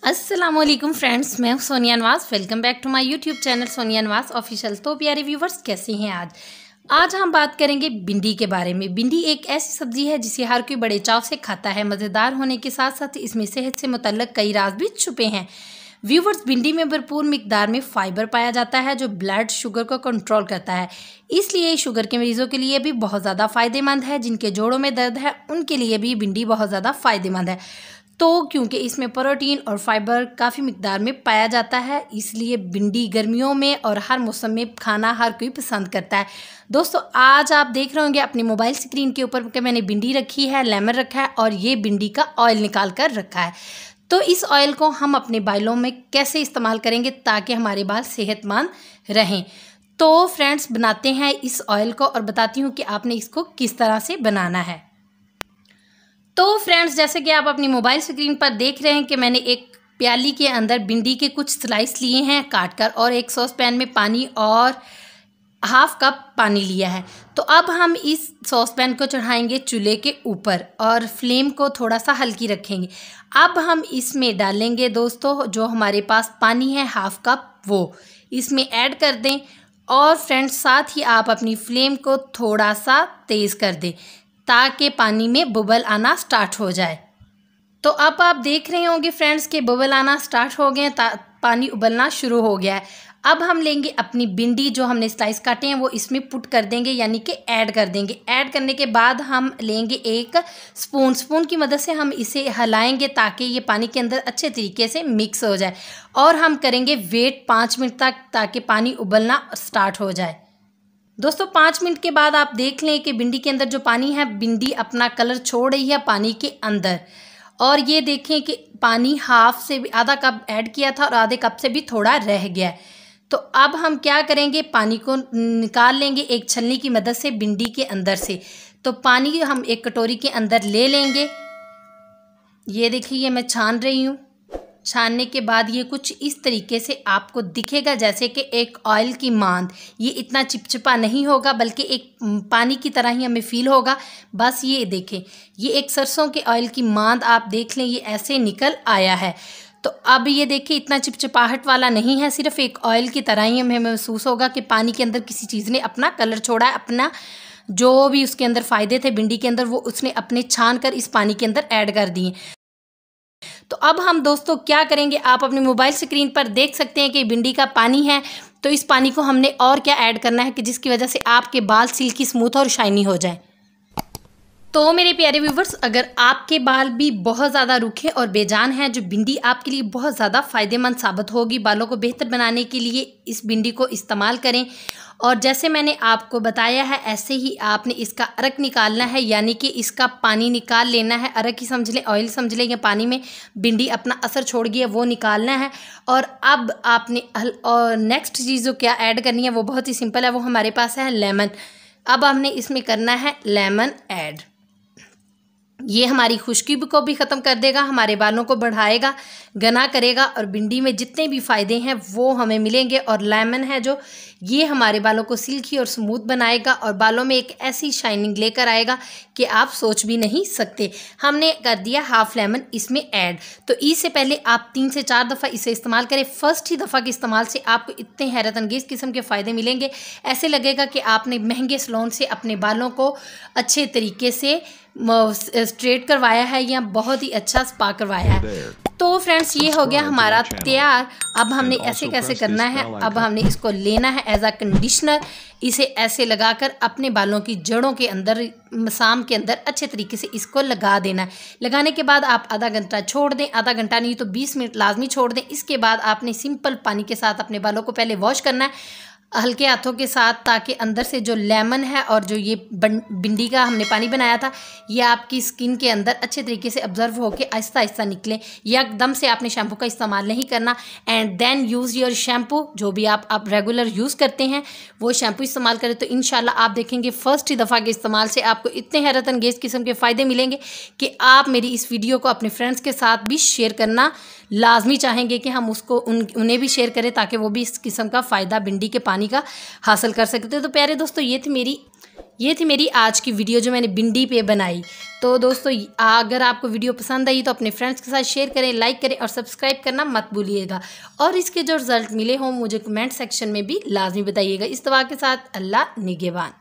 अस्सलामुअलैकुम फ्रेंड्स, मैं हूं Sonia Nawaz. Welcome back to my YouTube channel Sonia Nawaz official. तो प्यारे व्यूवर्स, कैसे हैं आज हम बात करेंगे भिंडी के बारे में। भिंडी एक ऐसी सब्जी है जिसे हर कोई बड़े चाव से खाता है। मज़ेदार होने के साथ साथ इसमें सेहत से मुतल्लिक़ कई राज भी छुपे हैं। व्यूवर्स, भिंडी में भरपूर मिकदार में फाइबर पाया जाता है जो ब्लड शुगर को कंट्रोल करता है, इसलिए शुगर के मरीजों के लिए भी बहुत ज़्यादा फ़ायदेमंद है। जिनके जोड़ों में दर्द है उनके लिए भी भिंडी बहुत ज़्यादा फ़ायदेमंद है। तो क्योंकि इसमें प्रोटीन और फाइबर काफ़ी मिकदार में पाया जाता है, इसलिए भिंडी गर्मियों में और हर मौसम में खाना हर कोई पसंद करता है। दोस्तों, आज आप देख रहे होंगे अपनी मोबाइल स्क्रीन के ऊपर कि मैंने भिंडी रखी है, लेमन रखा है और ये भिंडी का ऑयल निकाल कर रखा है। तो इस ऑयल को हम अपने बालों में कैसे इस्तेमाल करेंगे ताकि हमारे बाल सेहतमंद रहें। तो फ्रेंड्स, बनाते हैं इस ऑयल को और बताती हूँ कि आपने इसको किस तरह से बनाना है। तो फ्रेंड्स, जैसे कि आप अपनी मोबाइल स्क्रीन पर देख रहे हैं कि मैंने एक प्याली के अंदर भिंडी के कुछ स्लाइस लिए हैं काट कर और एक सॉस पैन में पानी और हाफ कप पानी लिया है। तो अब हम इस सॉस पैन को चढ़ाएंगे चूल्हे के ऊपर और फ्लेम को थोड़ा सा हल्की रखेंगे। अब हम इसमें डालेंगे दोस्तों जो हमारे पास पानी है हाफ कप, वो इसमें ऐड कर दें। और फ्रेंड्स, साथ ही आप अपनी फ्लेम को थोड़ा सा तेज़ कर दें ताकि पानी में बबल आना स्टार्ट हो जाए। तो अब आप देख रहे होंगे फ्रेंड्स कि बबल आना स्टार्ट हो गए, पानी उबलना शुरू हो गया है। अब हम लेंगे अपनी भिंडी जो हमने स्लाइस काटे हैं वो इसमें पुट कर देंगे, यानी कि ऐड कर देंगे। ऐड करने के बाद हम लेंगे एक स्पून की मदद से हम इसे हिलाएंगे ताकि ये पानी के अंदर अच्छे तरीके से मिक्स हो जाए। और हम करेंगे वेट 5 मिनट तक ताकि पानी उबलना स्टार्ट हो जाए। दोस्तों, 5 मिनट के बाद आप देख लें कि भिंडी के अंदर जो पानी है, भिंडी अपना कलर छोड़ रही है पानी के अंदर। और ये देखें कि पानी हाफ से भी आधा कप ऐड किया था और आधे कप से भी थोड़ा रह गया है। तो अब हम क्या करेंगे, पानी को निकाल लेंगे एक छलनी की मदद से भिंडी के अंदर से। तो पानी हम एक कटोरी के अंदर ले लेंगे। ये देखिए, मैं छान रही हूँ। छानने के बाद ये कुछ इस तरीके से आपको दिखेगा जैसे कि एक ऑयल की मांद। ये इतना चिपचिपा नहीं होगा बल्कि एक पानी की तरह ही हमें फील होगा। बस ये देखें, ये एक सरसों के ऑयल की मांद आप देख लें, ये ऐसे निकल आया है। तो अब ये देखिए, इतना चिपचिपाहट वाला नहीं है, सिर्फ एक ऑयल की तरह ही हमें महसूस होगा कि पानी के अंदर किसी चीज़ ने अपना कलर छोड़ा है, अपना जो भी उसके अंदर फ़ायदे थे भिंडी के अंदर वो उसने अपने छान कर इस पानी के अंदर ऐड कर दिए। तो अब हम दोस्तों क्या करेंगे, आप अपनी मोबाइल स्क्रीन पर देख सकते हैं कि भिंडी का पानी है। तो इस पानी को हमने और क्या ऐड करना है कि जिसकी वजह से आपके बाल सिल्की स्मूथ और शाइनी हो जाए। तो मेरे प्यारे व्यूवर्स, अगर आपके बाल भी बहुत ज़्यादा रूखे और बेजान हैं, जो भिंडी आपके लिए बहुत ज़्यादा फ़ायदेमंद साबित होगी, बालों को बेहतर बनाने के लिए इस भिंडी को इस्तेमाल करें। और जैसे मैंने आपको बताया है ऐसे ही आपने इसका अरक निकालना है, यानी कि इसका पानी निकाल लेना है। अरक ही समझ लें, ऑयल समझ लें, या पानी में भिंडी अपना असर छोड़ गई है वो निकालना है। और अब आपने और नेक्स्ट चीज़ जो क्या ऐड करनी है वो बहुत ही सिंपल है, वो हमारे पास है लेमन। अब हमने इसमें करना है लेमन ऐड। ये हमारी खुश्की को भी ख़त्म कर देगा, हमारे बालों को बढ़ाएगा, घना करेगा और भिंडी में जितने भी फ़ायदे हैं वो हमें मिलेंगे। और लेमन है जो, ये हमारे बालों को सिल्की और स्मूथ बनाएगा और बालों में एक ऐसी शाइनिंग लेकर आएगा कि आप सोच भी नहीं सकते। हमने कर दिया हाफ लेमन इसमें ऐड। तो इससे पहले आप 3 से 4 दफ़ा इसे इस्तेमाल करें। फर्स्ट ही दफ़ा के इस्तेमाल से आपको इतने हैरत अंगेज़ किस्म के फ़ायदे मिलेंगे, ऐसे लगेगा कि आपने महंगे सैलून से अपने बालों को अच्छे तरीके से स्ट्रेट करवाया है या बहुत ही अच्छा स्पा करवाया है। तो फ्रेंड्स, ये हो गया हमारा तैयार। अब हमने ऐसे कैसे करना है, अब हमने इसको लेना है एज अ कंडीशनर। इसे ऐसे लगाकर अपने बालों की जड़ों के अंदर, मसाम के अंदर अच्छे तरीके से इसको लगा देना है। लगाने के बाद आप आधा घंटा छोड़ दें, आधा घंटा नहीं तो 20 मिनट लाजमी छोड़ दें। इसके बाद आपने सिंपल पानी के साथ अपने बालों को पहले वॉश करना है हल्के हाथों के साथ, ताकि अंदर से जो लेमन है और जो ये भिंडी का हमने पानी बनाया था ये आपकी स्किन के अंदर अच्छे तरीके से ऑब्जर्व होकर आहिस्ता आहिस्ता निकले। एकदम से आपने शैम्पू का इस्तेमाल नहीं करना। And then use your shampoo, जो भी आप रेगुलर यूज़ करते हैं वो शैम्पू इस्तेमाल करें। तो इंशाल्लाह आप देखेंगे फर्स्ट ही दफ़ा के इस्तेमाल से आपको इतने हैरत अंगेज़ किस्म के फ़ायदे मिलेंगे कि आप मेरी इस वीडियो को अपने फ्रेंड्स के साथ भी शेयर करना लाजमी चाहेंगे कि हम उसको उन्हें भी शेयर करें ताकि वो भी इस किस्म का फ़ायदा भिंडी के पानी का हासिल कर सकते हैं। तो प्यारे दोस्तों, ये थी मेरी ये थी मेरी आज की वीडियो जो मैंने भिंडी पे बनाई। तो दोस्तों अगर आपको वीडियो पसंद आई तो अपने फ्रेंड्स के साथ शेयर करें, लाइक करें और सब्सक्राइब करना मत भूलिएगा। और इसके जो रिज़ल्ट मिले हों मुझे कमेंट सेक्शन में भी लाजमी बताइएगा। इस दवा के साथ अल्लाह निगहबान।